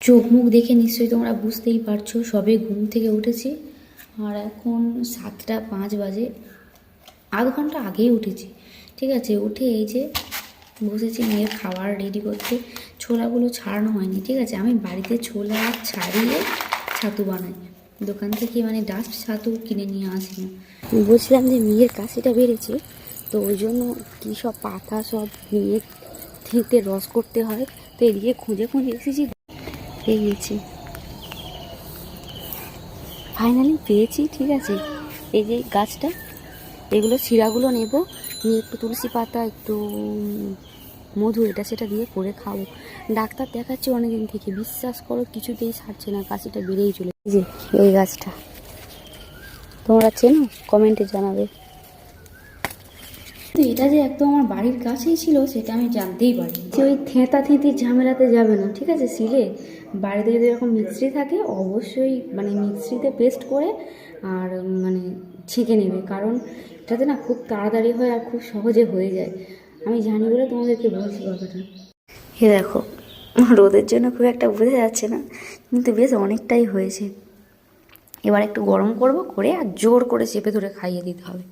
চোখ মুখ দেখে নিশ্চয়ই তোমরা বুঝতেই পারছো, সবে ঘুম থেকে উঠেছি আর এখন 7টা 5 বাজে। আধ ঘন্টা আগেই উঠেছি, ঠিক আছে। উঠে এই যে বসেছি মেয়ের খাবার রেডি করতে। ছোলাগুলো ছাড়ানো হয়নি, ঠিক আছে। আমি বাড়িতে ছোলা ছাড়িয়ে ছাতু বানাই, দোকান থেকে মানে ডাস্ট ছাতু কিনে নিয়ে আসি না। বলছিলাম যে মেয়ের কাশিটা বেড়েছে, তো ওই জন্য কী সব পাতা সব নিয়ে থেকে রস করতে হয়, তো এদিকে খুঁজে খুঁজে এসেছি, পেয়ে গেছি, ফাইনালি পেয়েছি, ঠিক আছে। এই যে গাছটা, এগুলো শিরাগুলো নেব, নিয়ে একটু তুলসী পাতা, একটু মধু, এটা সেটা দিয়ে করে খাবো। ডাক্তার দেখাচ্ছি অনেকদিন থেকে, বিশ্বাস করো কিছুতেই ছাড়ছে না, কাশিটা বেড়েই চলে। এই যে এই গাছটা তোমরা চেনো? কমেন্টে জানাবে। তো এটা যে একদম আমার বাড়ির কাছেই ছিল সেটা আমি জানতেই পারিনি। যে ওই থেঁতা থেঁতির ঝামেলাতে যাবে না, ঠিক আছে। শিলে বাড়িতে যদি এরকম মিক্সি থাকে অবশ্যই মানে মিক্সিতে পেস্ট করে আর মানে ছেঁকে নেবে, কারণ এটাতে না খুব তাড়াতাড়ি হয় আর খুব সহজে হয়ে যায়। আমি জানি বলে তোমাদেরকে বলছি কথাটা। হে দেখো, রোদের জন্য খুব একটা বোঝা যাচ্ছে না, কিন্তু বেশ অনেকটাই হয়েছে। এবার একটু গরম করব, করে আর জোর করে চেপে ধরে খাইয়ে দিতে হবে।